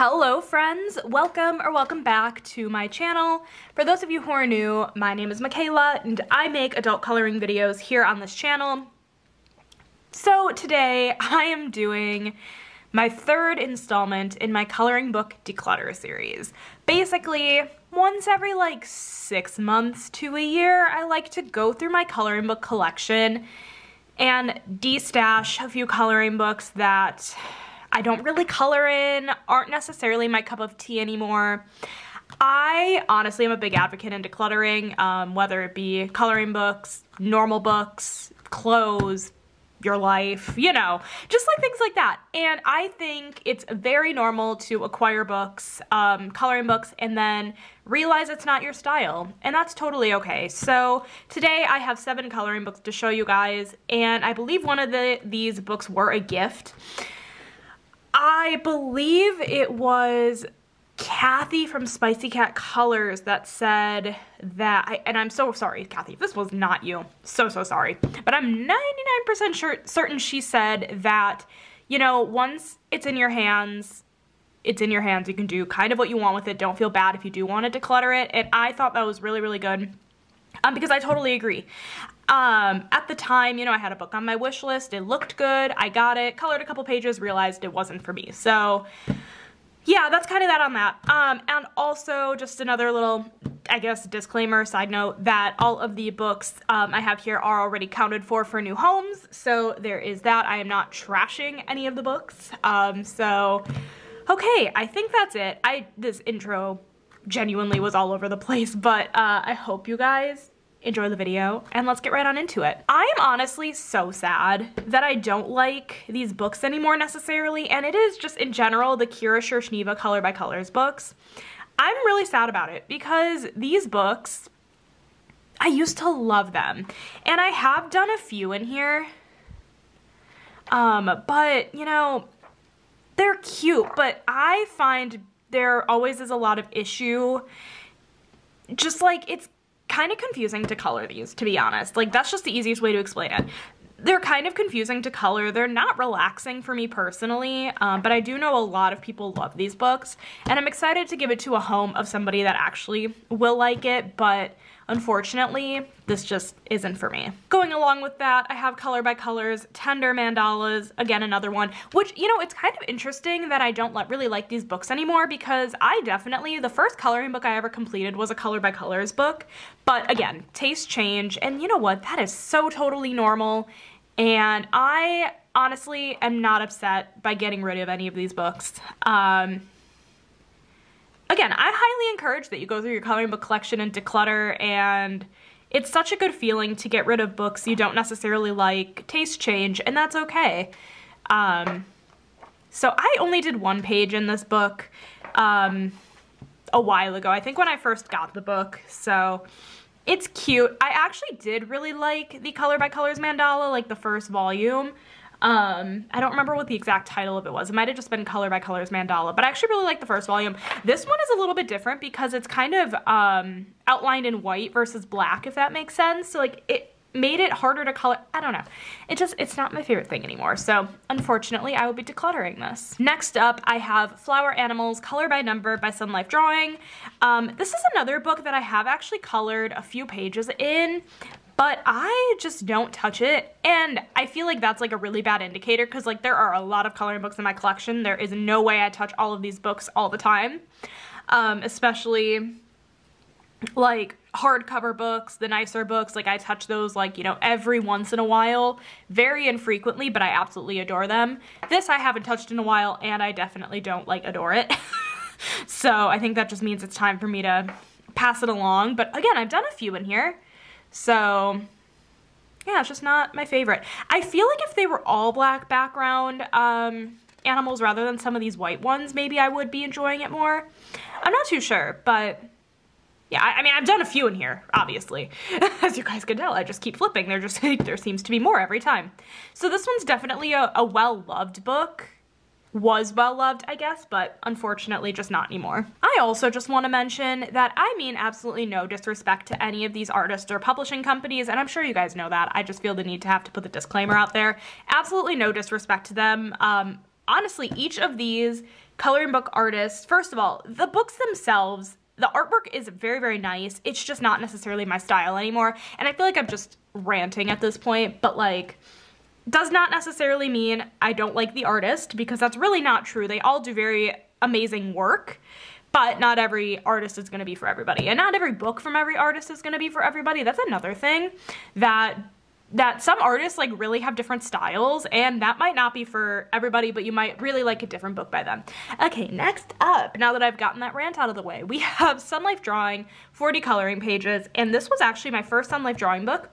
Hello friends, welcome back to my channel. For those of you who are new, my name is Michaela and I make adult coloring videos here on this channel. So today I am doing my third installment in my coloring book declutter series. Basically, once every like 6 months to a year, I like to go through my coloring book collection and de-stash a few coloring books that I don't really color in, aren't necessarily my cup of tea anymore. I honestly am a big advocate in decluttering, whether it be coloring books, normal books, clothes, your life, you know, just like things like that. And I think it's very normal to acquire books, coloring books, and then realize it's not your style, and that's totally okay. So today I have 7 coloring books to show you guys, and I believe one of these books were a gift. I believe it was Kathy from Spicy Cat Colors that said that, and I'm so sorry, Kathy, if this was not you, so sorry, but I'm 99% certain she said that, you know, once it's in your hands, it's in your hands. You can do kind of what you want with it. Don't feel bad if you do want to declutter it, and I thought that was really, really good, because I totally agree. At the time, you know, I had a book on my wish list. It looked good. I got it, colored a couple pages, realized it wasn't for me. So yeah, that's kind of that on that. And also just another little, I guess, disclaimer, side note, that all of the books I have here are already counted for new homes. So there is that. I am not trashing any of the books. So, okay, I think that's it. This intro genuinely was all over the place, but I hope you guys enjoy the video, and let's get right on into it. I am honestly so sad that I don't like these books anymore necessarily, and it is just in general the Kira Shershniva Color by Colors books. I'm really sad about it because these books, I used to love them, and I have done a few in here, but you know, they're cute, but I find there always is a lot of issue, just like it's kind of confusing to color these, to be honest. Like, that's just the easiest way to explain it. They're kind of confusing to color. They're not relaxing for me personally, but I do know a lot of people love these books, and I'm excited to give it to a home of somebody that actually will like it, but unfortunately, this just isn't for me. Going along with that, I have Color by Colors, Tender Mandalas, again, another one, which, you know, it's kind of interesting that I don't really like these books anymore, because I definitely, the first coloring book I ever completed was a Color by Colors book, but again, tastes change, and you know what, that is so totally normal, and I honestly am not upset by getting rid of any of these books. Again, I highly encourage that you go through your coloring book collection and declutter, and it's such a good feeling to get rid of books you don't necessarily like, taste change, and that's okay. So I only did 1 page in this book a while ago, I think when I first got the book, so it's cute. I actually did really like the Color by Colors mandala, like the first volume. I don't remember what the exact title of it was. It might have just been Color by Colors Mandala, but I actually really like the first volume. This one is a little bit different because it's kind of outlined in white versus black, if that makes sense. So like it made it harder to color. I don't know. It's not my favorite thing anymore. So unfortunately, I will be decluttering this. Next up, I have Flower Animals Color by Number by Sun Life Drawing. This is another book that I have actually colored a few pages in, but I just don't touch it, and I feel like that's like a really bad indicator, because like there are a lot of coloring books in my collection. There is no way I touch all of these books all the time, especially like hardcover books, the nicer books. Like I touch those like, you know, every once in a while, very infrequently, but I absolutely adore them. This I haven't touched in a while, and I definitely don't like adore it. So I think that just means it's time for me to pass it along, but again, I've done a few in here. So yeah, it's just not my favorite. I feel like if they were all black background animals rather than some of these white ones, maybe I would be enjoying it more. I'm not too sure, but yeah, I mean, I've done a few in here, obviously. As you guys can tell, I just keep flipping. There seems to be more every time. So this one's definitely a well-loved book. Was well-loved, I guess, but unfortunately just not anymore. I also just want to mention that I mean absolutely no disrespect to any of these artists or publishing companies, and I'm sure you guys know that. I just feel the need to have to put the disclaimer out there. Absolutely no disrespect to them. honestly, each of these coloring book artists, first of all, the books themselves, the artwork is very, very nice. It's just not necessarily my style anymore. And I feel like I'm just ranting at this point, but like, does not necessarily mean I don't like the artist, because that's really not true. They all do very amazing work, but not every artist is going to be for everybody. And not every book from every artist is going to be for everybody. That's another thing, that some artists like really have different styles, and that might not be for everybody, but you might really like a different book by them. Okay, next up, now that I've gotten that rant out of the way, we have Sun Life Drawing 40 coloring pages, and this was actually my first Sun Life Drawing book,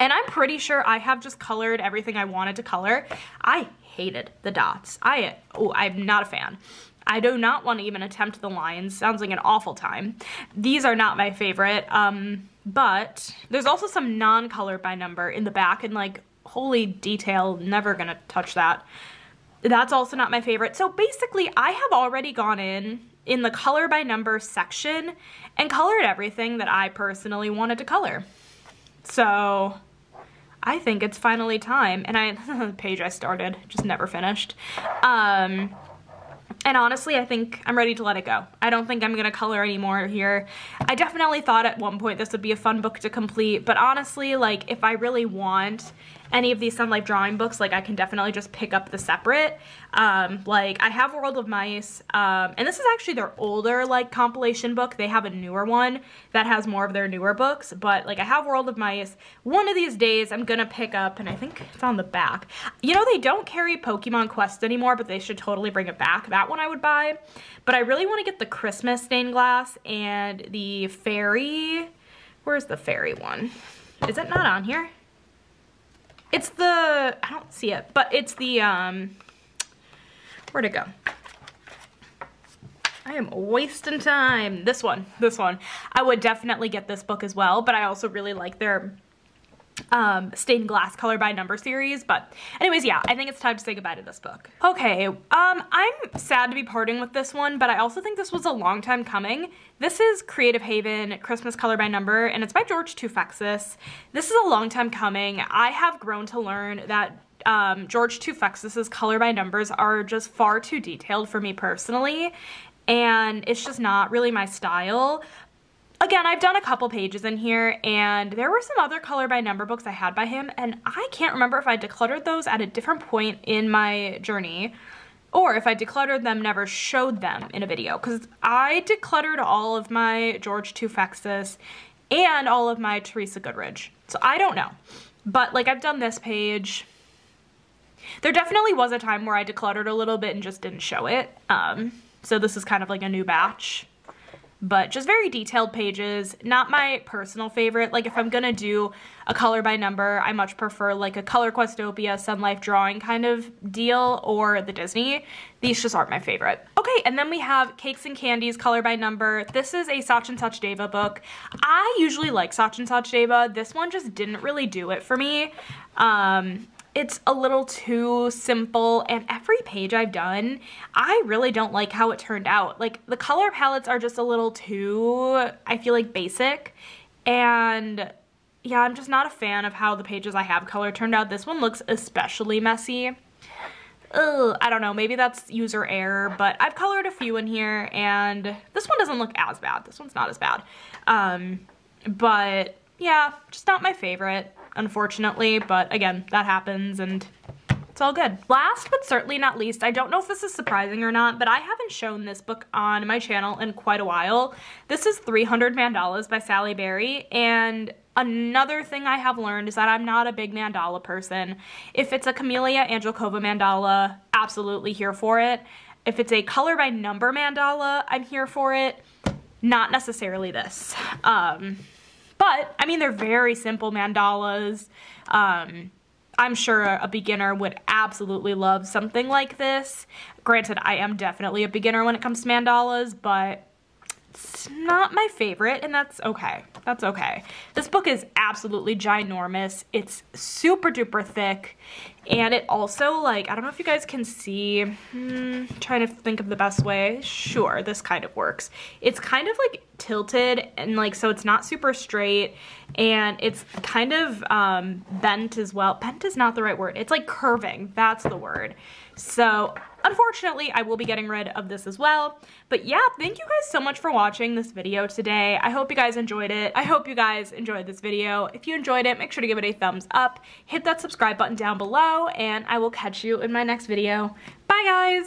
and I'm pretty sure I have just colored everything I wanted to color. I hated the dots. I'm not a fan. I do not want to even attempt the lines. Sounds like an awful time. These are not my favorite. But there's also some non-color by number in the back, and like, holy detail, never gonna touch that. That's also not my favorite. So basically, I have already gone in the color by number section and colored everything that I personally wanted to color. So I think it's finally time. And the page I started, just never finished. And honestly, I think I'm ready to let it go. I don't think I'm gonna color anymore here. I definitely thought at one point this would be a fun book to complete, but honestly, like, if I really want any of these Sun Life Drawing books, like, I can definitely just pick up the separate. Like, I have World of Mice, and this is actually their older, like, compilation book. They have a newer one that has more of their newer books, but, like, I have World of Mice. One of these days, I'm gonna pick up, and I think it's on the back. You know, they don't carry Pokemon Quest anymore, but they should totally bring it back. That one I would buy, but I really want to get the Christmas stained glass and the fairy. Where's the fairy one? Is it not on here? It's the, I don't see it, but it's the, where'd it go? I am wasting time. This one. I would definitely get this book as well, but I also really like their stained glass color by number series. But anyways, yeah, I think it's time to say goodbye to this book. Okay, I'm sad to be parting with this one, but I also think this was a long time coming. This is Creative Haven Christmas Color by Number, and it's by George Tufexis. This is a long time coming. I have grown to learn that George Tufexis's color by numbers are just far too detailed for me personally, and it's just not really my style. Again, I've done a couple pages in here, and there were some other color by number books I had by him, and I can't remember if I decluttered those at a different point in my journey, or if I decluttered them, never showed them in a video, because I decluttered all of my George Tufexis and all of my Teresa Goodridge, so I don't know. But, like, I've done this page. There definitely was a time where I decluttered a little bit and just didn't show it, so this is kind of like a new batch. But just very detailed pages, not my personal favorite. Like, if I'm gonna do a color by number, I much prefer like a Color Questopia, Sun Life Drawing kind of deal, or the Disney. These just aren't my favorite. Okay, and then we have Cakes and Candies color by number. This is a Sachin Sachdeva book. I usually like Sachin Sachdeva. This one just didn't really do it for me. It's a little too simple, and every page I've done, I really don't like how it turned out. Like, the color palettes are just a little too, I feel like, basic, and yeah, I'm just not a fan of how the pages I have color turned out. This one looks especially messy. Ugh, I don't know, maybe that's user error, but I've colored a few in here, and this one doesn't look as bad. This one's not as bad. But yeah, just not my favorite, unfortunately, but again, that happens and it's all good. Last but certainly not least, I don't know if this is surprising or not, but I haven't shown this book on my channel in quite a while. This is 300 Mandalas by Sally Berry, and another thing I have learned is that I'm not a big mandala person. If it's a Camellia Angelkova mandala, absolutely here for it. If it's a color by number mandala, I'm here for it. Not necessarily this. But, I mean, they're very simple mandalas. I'm sure a beginner would absolutely love something like this. Granted, I am definitely a beginner when it comes to mandalas, but it's not my favorite, and that's okay. That's okay. This book is absolutely ginormous. It's super duper thick, And it also, like, I don't know if you guys can see, trying to think of the best way. Sure, this kind of works. It's kind of like tilted, and like, so it's not super straight, and it's kind of bent as well. Bent is not the right word. It's like curving, that's the word. So unfortunately, I will be getting rid of this as well. But yeah, thank you guys so much for watching this video today. I hope you guys enjoyed it. I hope you guys enjoyed this video. If you enjoyed it, make sure to give it a thumbs up. Hit that subscribe button down below, and I will catch you in my next video. Bye, guys!